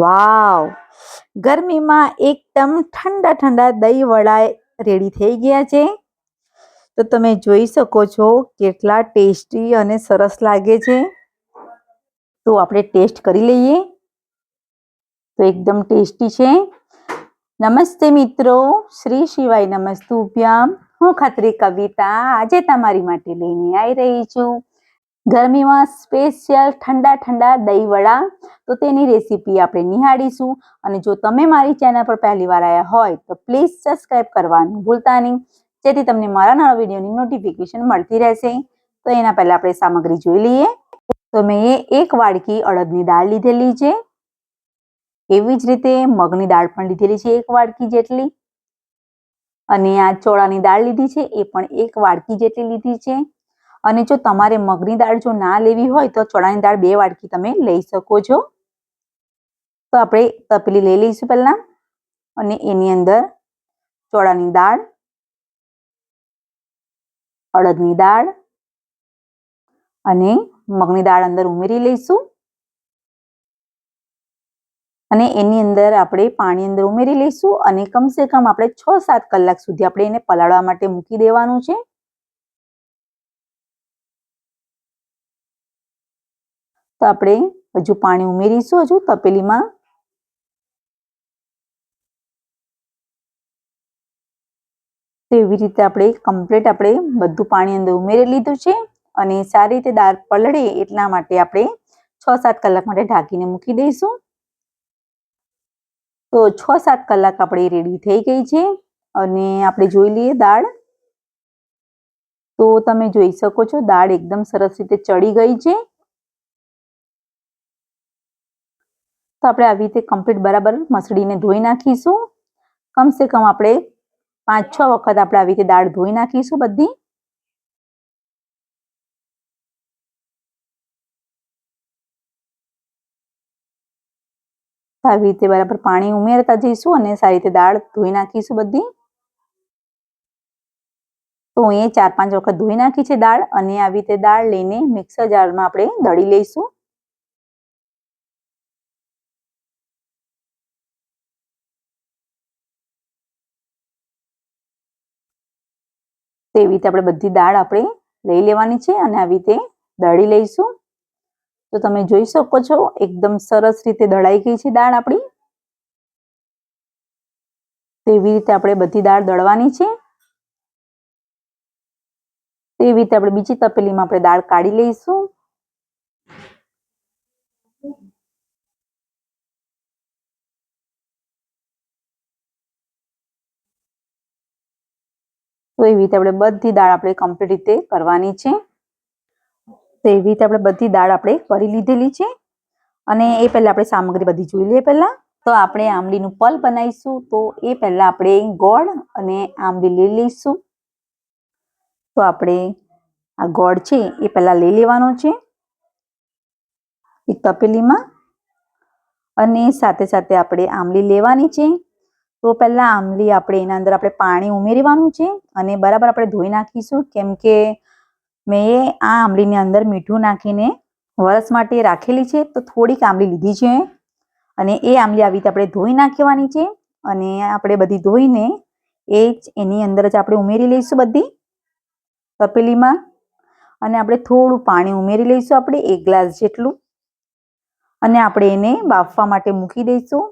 વાવ, ગરમીમાં એકદમ ઠંડા ઠંડા દહીં વડા રેડી થઈ ગયા છે. તો તમે જોઈ શકો છો કેટલા ટેસ્ટી અને સરસ લાગે છે. તો આપણે ટેસ્ટ કરી લઈએ. તો એકદમ ટેસ્ટી છે. નમસ્તે મિત્રો, શ્રી શિવાય નમસ્તુભ્યમ. હું ખત્રી કવિતા આજે તમારી માટે લઈને આવી રહી છું ગરમીમાં સ્પેશિયલ ઠંડા ઠંડા દહીં વડા. તો તેની રેસીપી આપણે નિહાળીશું. અને જો તમે મારી ચેનલ પર પહેલી વાર આવ્યા હોય તો પ્લીઝ સબસ્ક્રાઇબ કરવાનું ભૂલતા નહીં, જેથી તમને મારા નવા વિડીયોની નોટિફિકેશન મળતી રહેશે. તો એના પહેલા આપણે સામગ્રી જોઈ લઈએ. તો મેં એક વાડકી અડદની દાળ લીધેલી છે. એવી જ રીતે મગની દાળ પણ લીધેલી છે 1 વાડકી જેટલી. અને આ ચોળાની દાળ લીધી છે, એ પણ 1 વાડકી જેટલી લીધી છે. અને જો તમારે મગની દાળ જો ના લેવી હોય તો ચોળાની દાળ 2 વાડકી તમે લઈ શકો છો. તો આપણે તપેલી લઈ લઈશું પહેલા, અને એની અંદર ચોળાની દાળ, અડદની દાળ અને મગની દાળ અંદર ઉમેરી લઈશું. અને એની અંદર આપણે પાણી અંદર ઉમેરી લઈશું અને કમસે કમ આપણે 6-7 કલાક સુધી આપણે એને પલાળવા માટે મૂકી દેવાનું છે. તો આપણે હજુ પાણી ઉમેરીશું હજુ તપેલીમાં. તો એવી રીતે આપણે કમ્પ્લીટ આપણે બધું પાણી અંદર ઉમેરી લીધું છે. અને સારી રીતે દાળ પલળે એટલા માટે આપણે 6-7 કલાક માટે ઢાંકીને મૂકી દઈશું. તો 6-7 કલાક આપણે રેડી થઈ ગઈ છે. અને આપણે જોઈ લઈએ દાળ. તો તમે જોઈ શકો છો દાળ એકદમ સરસ રીતે ચડી ગઈ છે. તો આપણે આવી રીતે કમ્પ્લીટ બરાબર મસળીને ધોઈ નાખીશું. કમસે કમ આપણે 5-6 વખત આપણે આવી રીતે દાળ ધોઈ નાખીશું બધી. આવી રીતે બરાબર પાણી ઉમેરતા જઈશું અને સારી રીતે દાળ ધોઈ નાખીશું બધી. તો અહીં 4-5 વખત ધોઈ નાખી છે દાળ. અને આવી રીતે દાળ લઈને મિક્સર જારમાં આપણે દળી લઈશું. તેવી રીતે આપણે બધી દાળ આપણે લઈ લેવાની છે અને આવી રીતે દળી લઈશું. તો તમે જોઈ શકો છો એકદમ સરસ રીતે દળાઈ ગઈ છે દાળ આપણી. તેવી રીતે આપણે બધી દાળ દળવાની છે. તેવી રીતે આપણે બીજી તપેલીમાં આપણે દાળ કાઢી લઈશું. તો એવી રીતે આપણે બધી દાળ આપણે કમ્પ્લીટ રીતે કરવાની છે. તો એવી રીતે આપણે બધી દાળ આપણે કરી લીધેલી છે. અને એ પહેલા આપણે સામગ્રી બધી જોઈ લઈએ પહેલા. તો આપણે આંબલીનું પલ્પ બનાવીશું. તો એ પહેલા આપણે ગોળ અને આંબલી લઈ લઈશું. તો આપણે આ ગોળ છે એ પહેલા લઈ લેવાનો છે એક તપેલીમાં. અને સાથે સાથે આપણે આંબલી લેવાની છે. તો પહેલા આંબલી આપણે એના અંદર આપણે પાણી ઉમેરવાનું છે અને બરાબર આપણે ધોઈ નાખીશું. કેમ કે મેં આ આંબલીની અંદર મીઠું નાખીને વરસ માટે રાખેલી છે. તો થોડીક આંબલી લીધી છે અને એ આંબલી આવી રીતે આપણે ધોઈ નાખવાની છે. અને આપણે બધી ધોઈને એની અંદર જ આપણે ઉમેરી લઈશું બધી તપેલીમાં. અને આપણે થોડું પાણી ઉમેરી લઈશું આપણે 1 ગ્લાસ જેટલું. અને આપણે એને બાફવા માટે મૂકી દઈશું.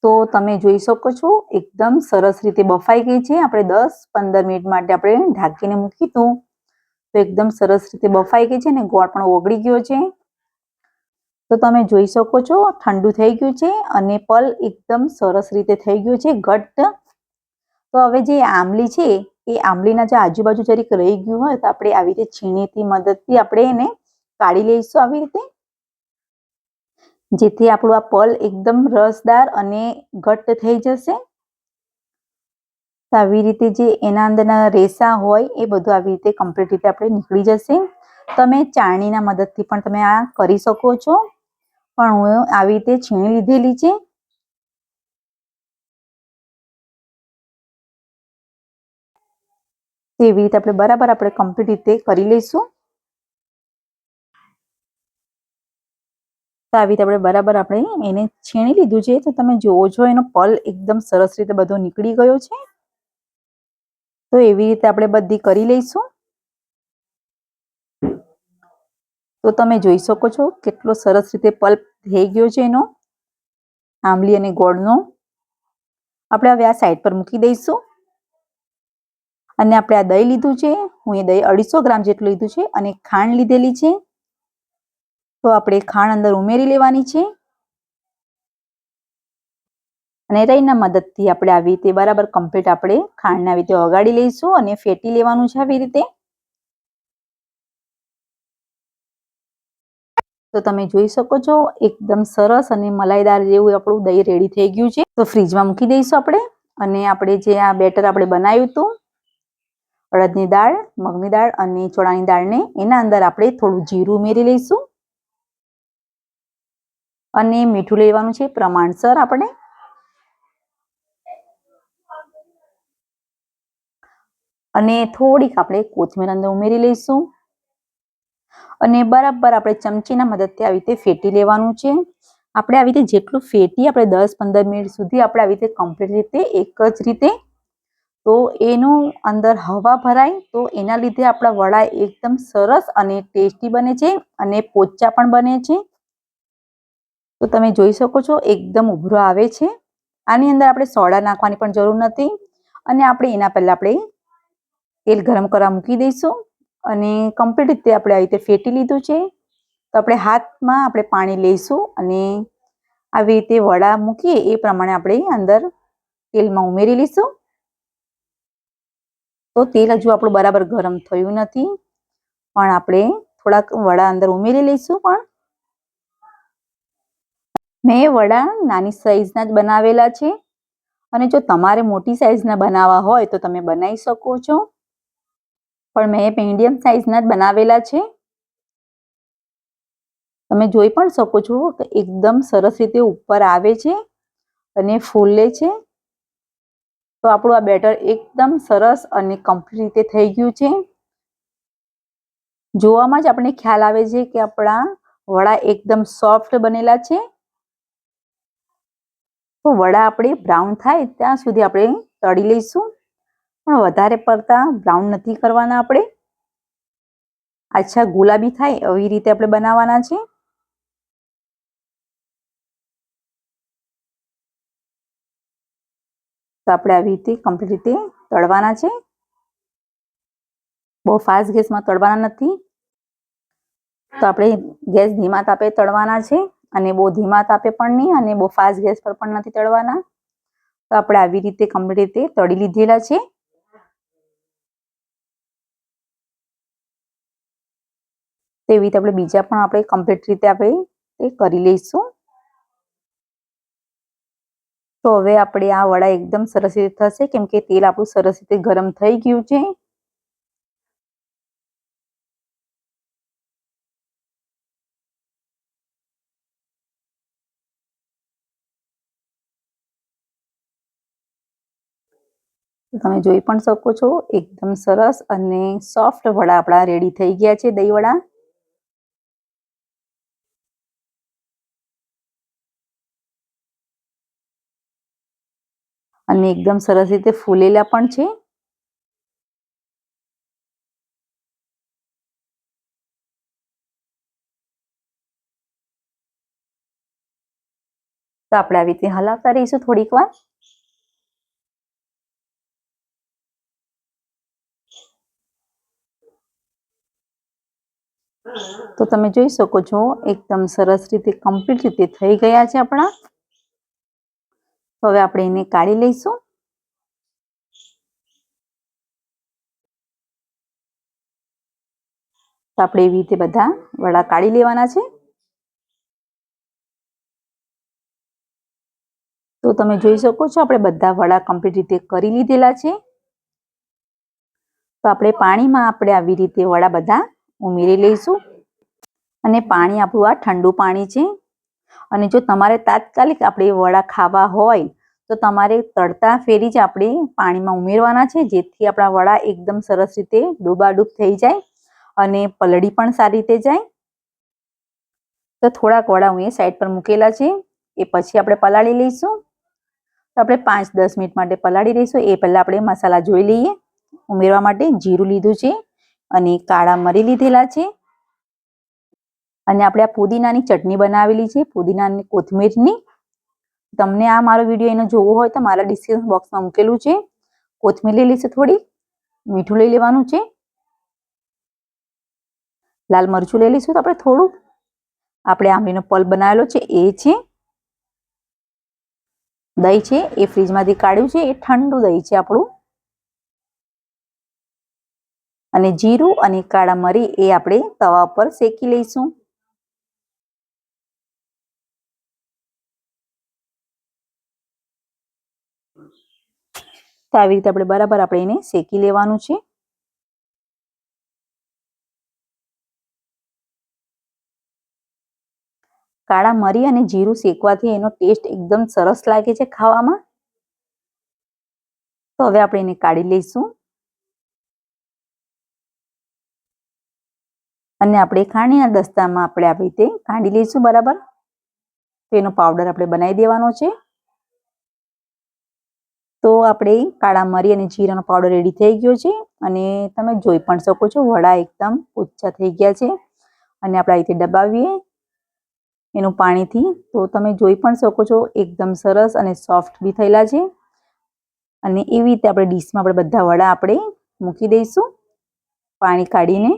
તો તમે જોઈ શકો છો એકદમ સરસ રીતે બફાઈ ગઈ છે. આપણે 10-15 મિનિટ માટે આપણે ઢાંકીને મૂકી હતું. તો એકદમ સરસ રીતે બફાઈ ગઈ છે અને ગોળ પણ ઓગળી ગયો છે. તો તમે જોઈ શકો છો ઠંડુ થઈ ગયું છે અને પલ એકદમ સરસ રીતે થઈ ગયું છે ઘટ્ટ. તો હવે જે આંબલી છે એ આંબલીના જે આજુબાજુ જરીક રહી ગયું હોય તો આપણે આવી રીતે છીણીની મદદથી આપણે એને કાઢી લઈશું આવી રીતે. જેથી આપણું આ પલ એકદમ રસદાર અને ઘટ્ટ થઈ જશે. તો આવી રીતે જે એના અંદરના રેસા હોય એ બધું આવી રીતે કમ્પ્લીટ રીતે આપણે નીકળી જશે. તમે ચાળણીના મદદથી પણ તમે આ કરી શકો છો. પણ હું આવી રીતે છીણી લીધેલી છે. તેવી રીતે આપણે બરાબર આપણે કમ્પ્લીટ રીતે કરી લઈશું. તો આવી રીતે આપણે બરાબર આપણે એને છીણી લીધું છે. તો તમે જોવો છો એનો પલ એકદમ સરસ રીતે બધો નીકળી ગયો છે. તો એવી રીતે આપણે બધી કરી લઈશું. તો તમે જોઈ શકો છો કેટલો સરસ રીતે પલ્પ થઈ ગયો છે એનો આંબલી અને ગોળનો. આપણે હવે આ સાઈડ પર મૂકી દઈશું. અને આપણે આ દહીં લીધું છે. હું એ દહીં 250 ગ્રામ જેટલું લીધું છે અને ખાંડ લીધેલી છે. તો આપણે ખાંડ અંદર ઉમેરી લેવાની છે. અને રઈના મદદથી આપણે આવી રીતે બરાબર કમ્પ્લીટ આપણે ખાંડને આવી રીતે ઓગાળી લઈશું અને ફેટી લેવાનું છે આવી રીતે. તો તમે જોઈ શકો છો એકદમ સરસ અને મલાઈદાર જેવું આપણું દહીં રેડી થઈ ગયું છે. તો ફ્રીજમાં મૂકી દઈશું આપણે. અને આપણે જે આ બેટર આપણે બનાવ્યું હતું અડદની દાળ, મગની દાળ અને ચોળાની દાળને એના અંદર આપણે થોડું જીરું ઉમેરી લઈશું. અને મીઠું લેવાનું છે પ્રમાણસર આપણે. અને થોડીક આપણે કોથમીર અંદર ઉમેરી લઈશું. અને બરાબર આપણે ચમચીના મદદથી આવી રીતે ફેટી લેવાનું છે. આપણે આવી રીતે જેટલું ફેટી આપણે 10-15 મિનિટ સુધી આપણે આવી રીતે કમ્પ્લીટ રીતે એક જ રીતે. તો એનું અંદર હવા ભરાય તો એના લીધે આપણા વડા એકદમ સરસ અને ટેસ્ટી બને છે અને પોચા પણ બને છે. તો તમે જોઈ શકો છો એકદમ ઉભરો આવે છે. આની અંદર આપણે સોડા નાખવાની પણ જરૂર નથી. અને આપણે એના પહેલા આપણે તેલ ગરમ કરવા મૂકી દઈશું. અને કમ્પ્લીટ રીતે આપણે આવી રીતે ફેટી લીધું છે. તો આપણે હાથમાં આપણે પાણી લઈશું અને આવી રીતે વડા મૂકીએ એ પ્રમાણે આપણે અંદર તેલમાં ઉમેરી લઈશું. તો તેલ હજુ આપણું બરાબર ગરમ થયું નથી પણ આપણે થોડાક વડા અંદર ઉમેરી લઈશું. પણ મેં વડા નાની સાઈઝના જ બનાવેલા છે. અને જો તમારે મોટી સાઈઝના બનાવવા હોય તો તમે બનાવી શકો છો. પણ મેં મીડિયમ સાઈઝના જ બનાવેલા છે. તમે જોઈ પણ શકો છો કે એકદમ સરસ રીતે ઉપર આવે છે અને ફૂલે છે. તો આપણું આ બેટર એકદમ સરસ અને કમ્પ્લીટ રીતે થઈ ગયું છે. જોવામાં જ આપણે ખ્યાલ આવે છે કે આપણા વડા એકદમ સોફ્ટ બનેલા છે. તો વડા આપણે બ્રાઉન થાય ત્યાં સુધી આપણે તળી લઈશું. પણ વધારે પડતા બ્રાઉન નથી કરવાના આપણે. આછા ગુલાબી થાય એવી રીતે આપણે બનાવવાના છે. તો આપણે આવી રીતે કમ્પ્લીટ રીતે તળવાના છે. બહુ ફાસ્ટ ગેસમાં તળવાના નથી. તો આપણે ગેસ ધીમા તાપે તળવાના છે. અને બહુ ધીમા તાપે પણ નહીં અને બહુ ફાસ્ટ ગેસ પર પણ નથી તળવાના. તો આપણે આવી રીતે કમ્પ્લીટ રીતે તળી લીધેલા છે. તેવી રીતે આપણે બીજા પણ આપણે કમ્પ્લીટ રીતે આપણે એ કરી લઈશું. તો હવે આપણે આ વડા એકદમ સરસ રીતે થશે કેમ કે તેલ આપણું સરસ રીતે ગરમ થઈ ગયું છે. તમે જોઈ પણ શકો છો એકદમ સરસ અને સોફ્ટ વડા આપણા રેડી થઈ ગયા છે દહીં વડા. અને એકદમ સરસ રીતે ફૂલેલા પણ છે. તો આપણે આવી રીતે હલાવતા રહીશું થોડીક વાર. તો તમે જોઈ શકો છો એકદમ સરસ રીતે કમ્પ્લીટ રીતે થઈ ગયા છે આપણા. હવે આપણે એને કાઢી લઈશું. તો આપણે એવી રીતે બધા વડા કાઢી લેવાના છે. તો તમે જોઈ શકો છો આપણે બધા વડા કમ્પ્લીટ રીતે કરી લીધેલા છે. તો આપણે પાણીમાં આપણે આવી રીતે વડા બધા ઉમેરી લઈશું. અને પાણી આપણું આ ઠંડુ પાણી છે. અને જો તમારે તાત્કાલિક આપણે વડા ખાવા હોય તો તમારે તળતા ફેરી જ આપણે પાણીમાં ઉમેરવાના છે. જેથી આપણા વડા એકદમ સરસ રીતે ડૂબાડૂબ થઈ જાય અને પલળી પણ સારી રીતે જાય. તો થોડાક વડા હું એ સાઈડ પર મૂકેલા છે, એ પછી આપણે પલાળી લઈશું. તો આપણે 5-10 મિનિટ માટે પલાળી લઈશું. એ પહેલાં આપણે મસાલા જોઈ લઈએ. ઉમેરવા માટે જીરું લીધું છે અને કાળા મરી લીધેલા છે. અને આપણે આ પુદીનાની ચટણી બનાવેલી છે, પુદીનાની કોથમીરની. તમને આ મારો વિડીયો એનો જોવો હોય તો મારા ડિસ્ક્રિપ્શન બોક્સમાં મૂકેલું છે. કોથમીર લઈ લઈશું થોડી, મીઠું લઈ લેવાનું છે, લાલ મરચું લઈ લઈશું તો આપણે થોડું, આપણે આંબલીનો પલ્પ બનાવેલો છે એ છે, દહીં છે એ ફ્રીજમાંથી કાઢ્યું છે, એ ઠંડુ દહીં છે આપણું, અને જીરું અને કાળા મરી એ આપણે તવા પર શેકી લઈશું. તો આવી રીતે આપણે બરાબર આપણે એને શેકી લેવાનું છે. કાળા મરી અને જીરું શેકવાથી એનો ટેસ્ટ એકદમ સરસ લાગે છે ખાવામાં. તો હવે આપણે એને કાઢી લઈશું અને આપણે ખાંડના દસ્તામાં આપણે આવી રીતે કાઢી લઈશું બરાબર. તો એનો પાવડર આપણે બનાવી દેવાનો છે. તો આપણે કાળા મરી અને જીરાનો પાવડર રેડી થઈ ગયો છે અને તમે જોઈ પણ શકો છો વડા એકદમ ઓછા થઈ ગયા છે. અને આપણે આ રીતે દબાવીએ એનું પાણીથી તો તમે જોઈ પણ શકો છો એકદમ સરસ અને સોફ્ટ બી થયેલા છે. અને એવી રીતે આપણે ડીશમાં આપણે બધા વડા આપણે મૂકી દઈશું પાણી કાઢીને.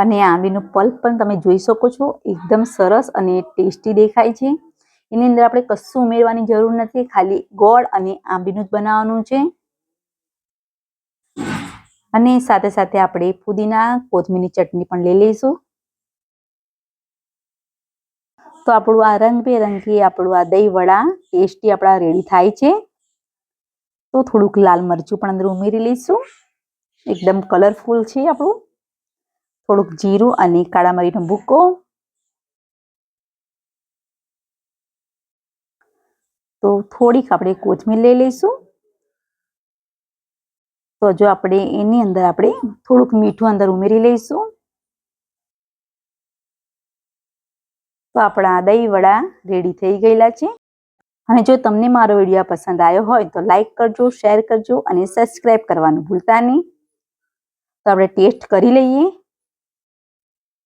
અને આંબલીનું પલ્પ પણ તમે જોઈ શકો છો એકદમ સરસ અને ટેસ્ટી દેખાય છે. એની અંદર આપણે કશું ઉમેરવાની જરૂર નથી, ખાલી ગોળ અને આંબલીનું જ બનાવવાનું છે. અને સાથે સાથે આપણે પુદીના કોથમીરની ચટણી પણ લઈ લઈશું. તો આપણું આ રંગબેરંગી આપણું આ દહીં વડા ટેસ્ટી આપણા રેડી થાય છે. તો થોડુંક લાલ મરચું પણ અંદર ઉમેરી લઈશું, એકદમ કલરફુલ છે આપણું. થોડુંક જીરું અને કાળા મરીનો ભૂકો, તો થોડીક આપણે કોથમીર લઈ લઈશું. તો જો આપણે એની અંદર આપણે થોડુંક મીઠું અંદર ઉમેરી લઈશું. તો આપણા દહીં વડા રેડી થઈ ગયેલા છે. અને જો તમને મારો વિડીયો પસંદ આવ્યો હોય તો લાઈક કરજો, શેર કરજો અને સબસ્ક્રાઈબ કરવાનું ભૂલતા નહીં. તો આપણે ટેસ્ટ કરી લઈએ.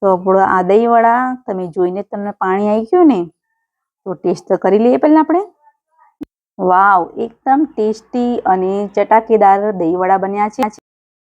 તો આપણો આ દહીં વડા તમે જોઈને તમને પાણી આવી ગયું ને, તો ટેસ્ટ તો કરી લઈએ પહેલાં આપણે. વાવ, એકદમ ટેસ્ટી અને ચટાકેદાર દહીં વડા બન્યા છે.